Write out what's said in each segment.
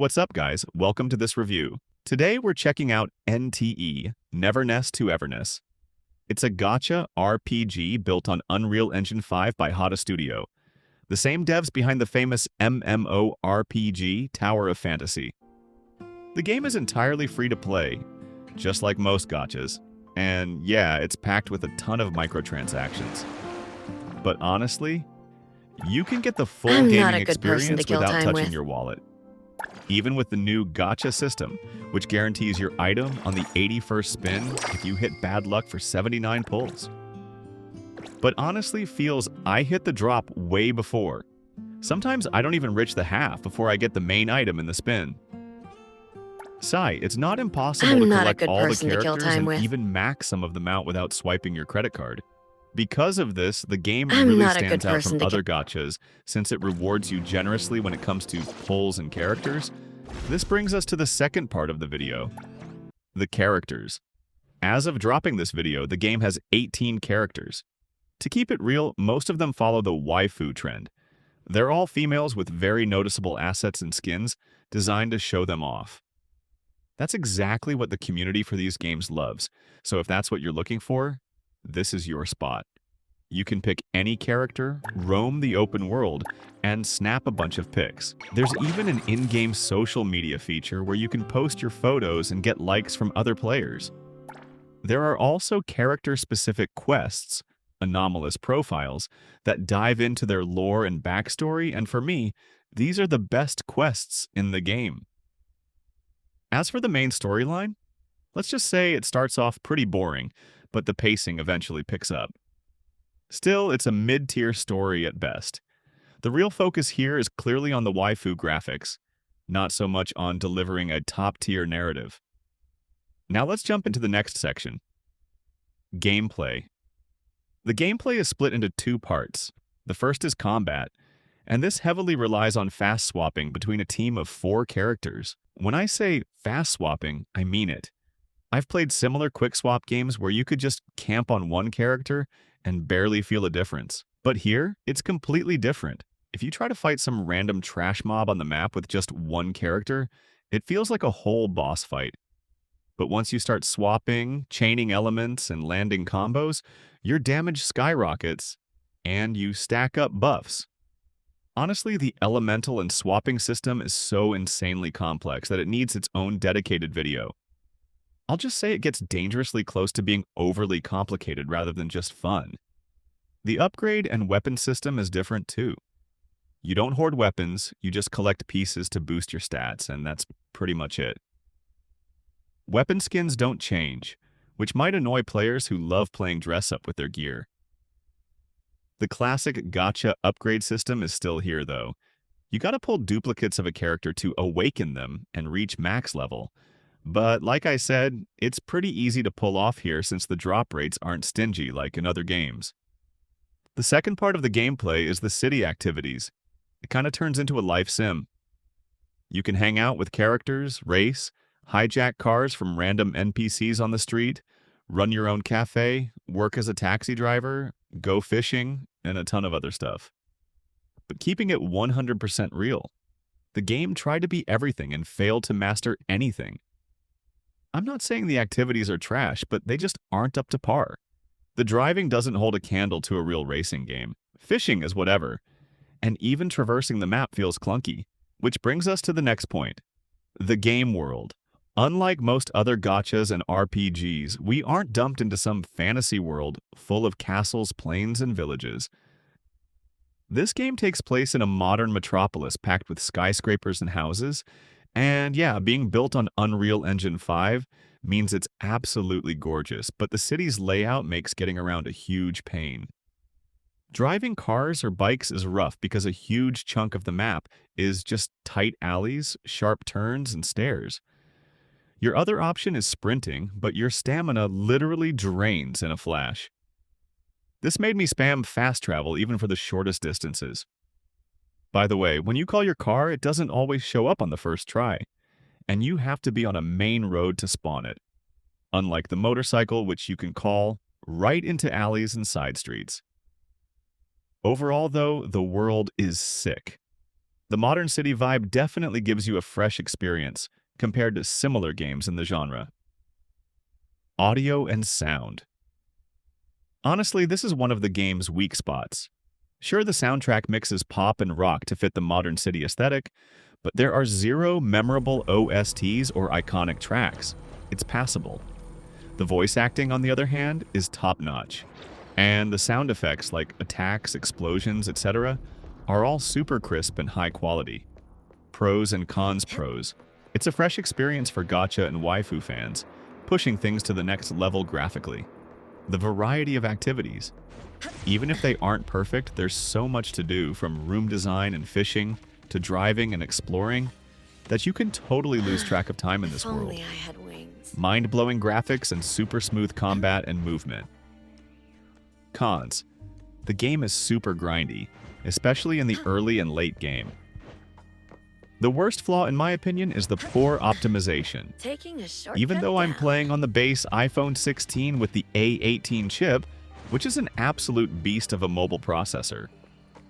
What's up, guys? Welcome to this review. Today we're checking out NTE, Neverness to Everness. It's a gacha RPG built on Unreal Engine 5 by Hada Studio, the same devs behind the famous MMORPG Tower of Fantasy. The game is entirely free to play, just like most gachas, and yeah, it's packed with a ton of microtransactions. But honestly, you can get the full I'm not gaming a good person to experience kill without time touching with. your wallet. Even with the new gacha system, which guarantees your item on the 81st spin if you hit bad luck for 79 pulls. But honestly feels I hit the drop way before. Sometimes I don't even reach the half before I get the main item in the spin. Sigh, it's not impossible I'm to not a collect good all the person to kill characters time and with. even max some of them out without swiping your credit card. Because of this, the game I'm really not a good stands out person from to other gachas since it rewards you generously when it comes to pulls and characters. This brings us to the second part of the video, the characters. As of dropping this video, the game has 18 characters. To keep it real, most of them follow the waifu trend. They're all females with very noticeable assets and skins designed to show them off. That's exactly what the community for these games loves, so if that's what you're looking for, this is your spot. You can pick any character, roam the open world, and snap a bunch of pics. There's even an in-game social media feature where you can post your photos and get likes from other players. There are also character-specific quests, anomalous profiles, that dive into their lore and backstory, and for me, these are the best quests in the game. As for the main storyline, let's just say it starts off pretty boring, but the pacing eventually picks up. Still, it's a mid-tier story at best. The real focus here is clearly on the waifu graphics, not so much on delivering a top-tier narrative. Now let's jump into the next section. Gameplay. The gameplay is split into two parts. The first is combat, and this heavily relies on fast swapping between a team of 4 characters. When I say fast swapping, I mean it. I've played similar quick swap games where you could just camp on one character and barely feel a difference. But here, it's completely different. If you try to fight some random trash mob on the map with just one character, it feels like a whole boss fight. But once you start swapping, chaining elements, and landing combos, your damage skyrockets, and you stack up buffs. Honestly, the elemental and swapping system is so insanely complex that it needs its own dedicated video. I'll just say it gets dangerously close to being overly complicated rather than just fun. The upgrade and weapon system is different too. You don't hoard weapons, you just collect pieces to boost your stats, and that's pretty much it. Weapon skins don't change, which might annoy players who love playing dress-up with their gear. The classic gacha upgrade system is still here though. You gotta pull duplicates of a character to awaken them and reach max level. But like I said, it's pretty easy to pull off here since the drop rates aren't stingy like in other games. The second part of the gameplay is the city activities. It kind of turns into a life sim. You can hang out with characters, race, hijack cars from random NPCs on the street, run your own cafe, work as a taxi driver, go fishing, and a ton of other stuff. But keeping it 100% real, the game tried to be everything and failed to master anything. I'm not saying the activities are trash, but they just aren't up to par. The driving doesn't hold a candle to a real racing game. Fishing is whatever. And even traversing the map feels clunky. Which brings us to the next point. The game world. Unlike most other gachas and RPGs, we aren't dumped into some fantasy world full of castles, plains, and villages. This game takes place in a modern metropolis packed with skyscrapers and houses. And yeah, being built on Unreal Engine 5 means it's absolutely gorgeous, but the city's layout makes getting around a huge pain. Driving cars or bikes is rough because a huge chunk of the map is just tight alleys, sharp turns, and stairs. Your other option is sprinting, but your stamina literally drains in a flash. This made me spam fast travel even for the shortest distances. By the way, when you call your car, it doesn't always show up on the first try, and you have to be on a main road to spawn it, unlike the motorcycle, which you can call right into alleys and side streets. Overall, though, the world is sick. The modern city vibe definitely gives you a fresh experience compared to similar games in the genre. Audio and sound. Honestly, this is one of the game's weak spots. Sure, the soundtrack mixes pop and rock to fit the modern city aesthetic, but there are zero memorable OSTs or iconic tracks. It's passable. The voice acting, on the other hand, is top-notch. And the sound effects like attacks, explosions, etc. are all super crisp and high quality. Pros and cons pros. It's a fresh experience for gacha and waifu fans, pushing things to the next level graphically. The variety of activities. Even if they aren't perfect, there's so much to do, from room design and fishing to driving and exploring, that you can totally lose track of time in this world. Only I had wings. Mind-blowing graphics and super smooth combat and movement. Cons. The game is super grindy, especially in the early and late game. The worst flaw, in my opinion, is the poor optimization. Taking a shortcut Even though I'm down. playing on the base iPhone 16 with the A18 chip, which is an absolute beast of a mobile processor,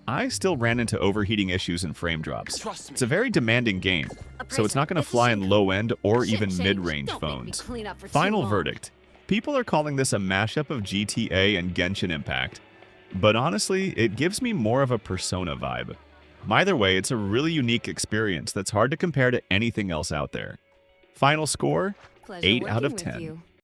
I still ran into overheating issues and frame drops. It's a very demanding game, so it's not going to fly in low-end or even mid-range phones. Final verdict. People are calling this a mashup of GTA and Genshin Impact, but honestly, it gives me more of a Persona vibe. Either way, it's a really unique experience that's hard to compare to anything else out there. Final score, Pleasure 8 out of working with 10. you.